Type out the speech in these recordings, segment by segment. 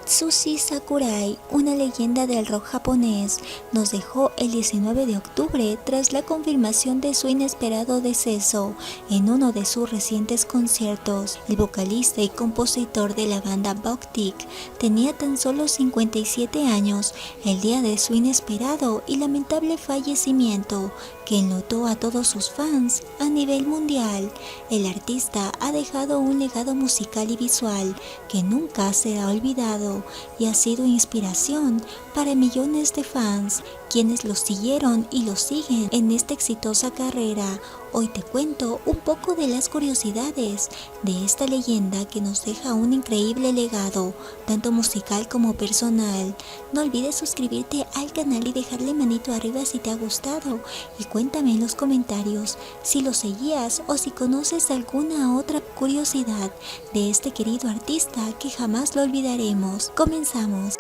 Atsushi Sakurai, una leyenda del rock japonés, nos dejó el 19 de octubre tras la confirmación de su inesperado deceso en uno de sus recientes conciertos. El vocalista y compositor de la banda Boktik tenía tan solo 57 años el día de su inesperado y lamentable fallecimiento, que enlutó a todos sus fans a nivel mundial. El artista ha dejado un legado musical y visual que nunca será olvidado y ha sido inspiración para millones de fans, quienes lo siguieron y lo siguen en esta exitosa carrera. Hoy te cuento un poco de las curiosidades de esta leyenda que nos deja un increíble legado, tanto musical como personal. No olvides suscribirte al canal y dejarle manito arriba si te ha gustado, y cuéntame en los comentarios si lo seguías o si conoces alguna otra curiosidad de este querido artista que jamás lo olvidaremos. Comenzamos.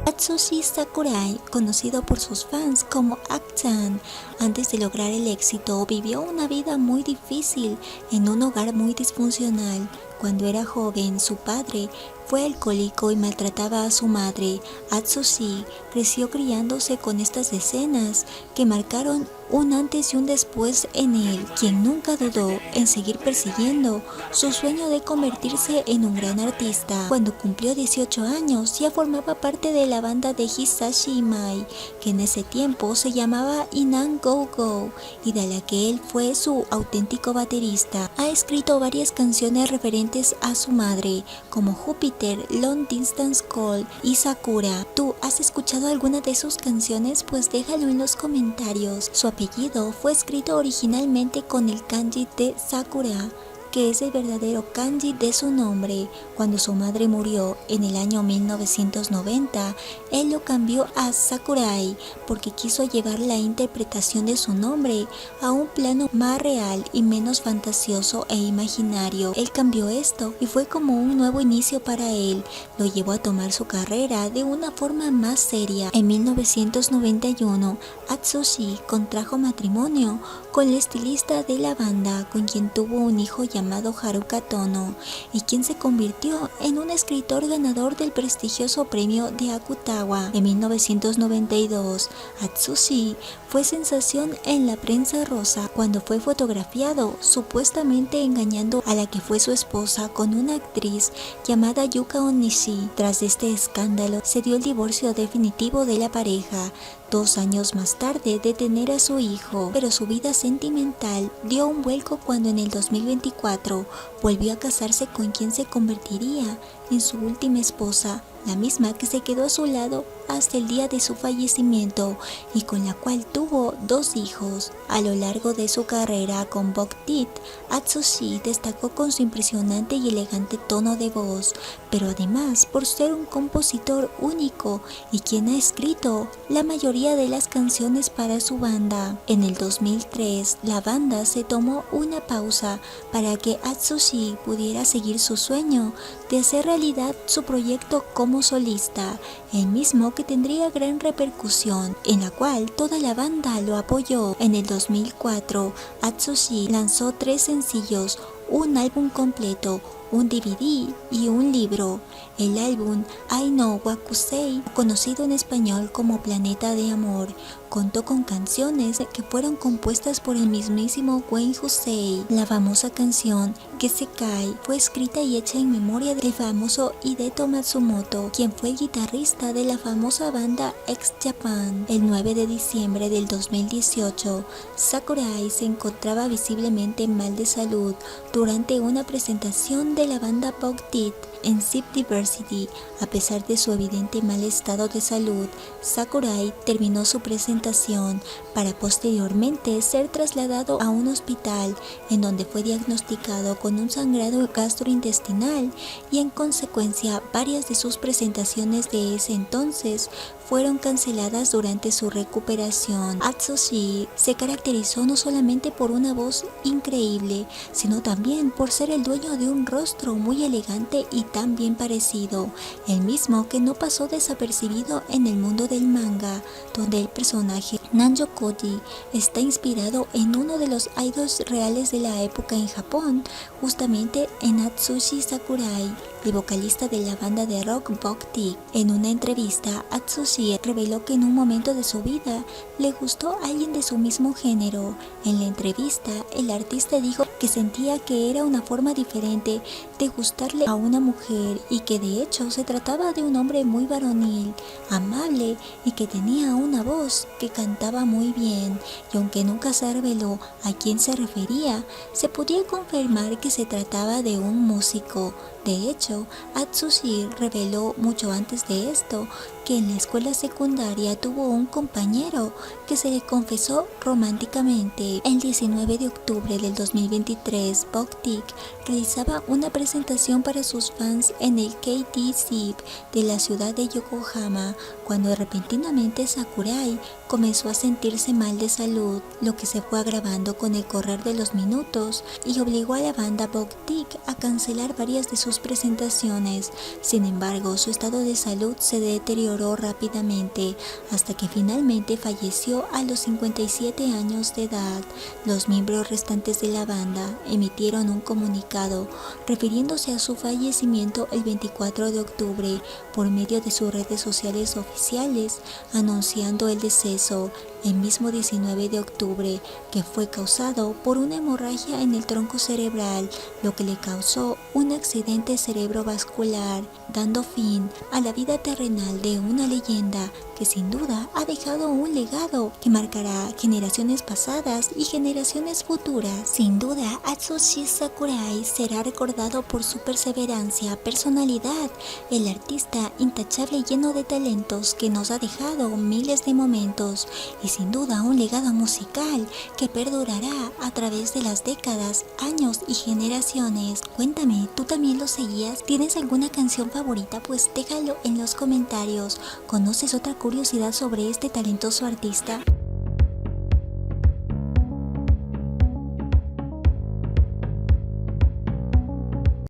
Atsushi Sakurai, conocido por sus fans como Ak-chan, antes de lograr el éxito vivió una vida muy difícil en un hogar muy disfuncional. Cuando era joven, su padre fue alcohólico y maltrataba a su madre. Atsushi creció criándose con estas escenas que marcaron un antes y un después en él, quien nunca dudó en seguir persiguiendo su sueño de convertirse en un gran artista. Cuando cumplió 18 años ya formaba parte de la banda de Hisashi Imai, que en ese tiempo se llamaba Innan Go Go, y de la que él fue su auténtico baterista. Ha escrito varias canciones referentes a su madre, como Júpiter, Long Distance Call y Sakura. ¿Tú has escuchado alguna de sus canciones? Pues déjalo en los comentarios. Su apellido fue escrito originalmente con el kanji de Sakura, que es el verdadero kanji de su nombre. Cuando su madre murió en el año 1990, él lo cambió a Sakurai porque quiso llevar la interpretación de su nombre a un plano más real y menos fantasioso e imaginario. Él cambió esto y fue como un nuevo inicio para él. Lo llevó a tomar su carrera de una forma más seria. En 1991, Atsushi contrajo matrimonio con el estilista de la banda, con quien tuvo un hijo llamado Haruka Tono, y quien se convirtió en un escritor ganador del prestigioso premio de Akutawa. En 1992, Atsushi fue sensación en la prensa rosa cuando fue fotografiado supuestamente engañando a la que fue su esposa con una actriz llamada Yuka Onishi. Tras este escándalo se dio el divorcio definitivo de la pareja 2 años más tarde de tener a su hijo, pero su vida sentimental dio un vuelco cuando en el 2024 volvió a casarse con quien se convertiría en su última esposa, la misma que se quedó a su lado hasta el día de su fallecimiento y con la cual tuvo 2 hijos. A lo largo de su carrera con Boktik, Atsushi destacó con su impresionante y elegante tono de voz, pero además por ser un compositor único y quien ha escrito la mayoría de las canciones para su banda. En el 2003, la banda se tomó una pausa para que Atsushi pudiera seguir su sueño de hacer realidad su proyecto como solista, el mismo que tendría gran repercusión, en la cual toda la banda lo apoyó. En el 2004, Atsushi lanzó 3 sencillos, un álbum completo, un DVD y un libro. El álbum I Know Wakusei, conocido en español como Planeta de Amor, contó con canciones que fueron compuestas por el mismísimo Wayne Husey. La famosa canción Kesekai fue escrita y hecha en memoria del famoso Hideto Matsumoto, quien fue el guitarrista de la famosa banda X Japan. El 9 de diciembre del 2018, Sakurai se encontraba visiblemente mal de salud durante una presentación de la banda Boktik en Zip Diversity. A pesar de su evidente mal estado de salud, Sakurai terminó su presentación para posteriormente ser trasladado a un hospital en donde fue diagnosticado con un sangrado gastrointestinal, y en consecuencia varias de sus presentaciones de ese entonces fueron canceladas durante su recuperación. Atsushi se caracterizó no solamente por una voz increíble, sino también por ser el dueño de un rostro muy elegante y tan bien parecido, el mismo que no pasó desapercibido en el mundo del manga, donde el personaje Nanjo Koji está inspirado en uno de los idols reales de la época en Japón, justamente en Atsushi Sakurai, el vocalista de la banda de rock Boktik. En una entrevista, Atsushi reveló que en un momento de su vida le gustó a alguien de su mismo género. En la entrevista, el artista dijo que sentía que era una forma diferente de gustarle a una mujer y que de hecho se trataba de un hombre muy varonil, amable y que tenía una voz que cantaba muy bien, y aunque nunca se reveló a quién se refería, se podía confirmar que se trataba de un músico. De hecho, Atsushi reveló mucho antes de esto que en la escuela secundaria tuvo un compañero que se le confesó románticamente. El 19 de octubre del 2023, Boktik realizaba una presentación para sus fans en el KT-SIP de la ciudad de Yokohama, cuando repentinamente Sakurai comenzó a sentirse mal de salud, lo que se fue agravando con el correr de los minutos y obligó a la banda Boktik a cancelar varias de sus presentaciones. Sin embargo, su estado de salud se deterioró rápidamente hasta que finalmente falleció a los 57 años de edad. Los miembros restantes de la banda emitieron un comunicado refiriéndose a su fallecimiento el 24 de octubre por medio de sus redes sociales oficiales, anunciando el deceso el mismo 19 de octubre, que fue causado por una hemorragia en el tronco cerebral, lo que le causó un accidente cerebrovascular, dando fin a la vida terrenal de una leyenda que sin duda ha dejado un legado que marcará generaciones pasadas y generaciones futuras. Sin duda, Atsushi Sakurai será recordado por su perseverancia, personalidad, el artista intachable lleno de talentos que nos ha dejado miles de momentos y sin duda un legado musical que perdurará a través de las décadas, años y generaciones. Cuéntame, ¿tú también lo seguías? ¿Tienes alguna canción favorita? Pues déjalo en los comentarios. ¿Conoces otra curiosidad sobre este talentoso artista?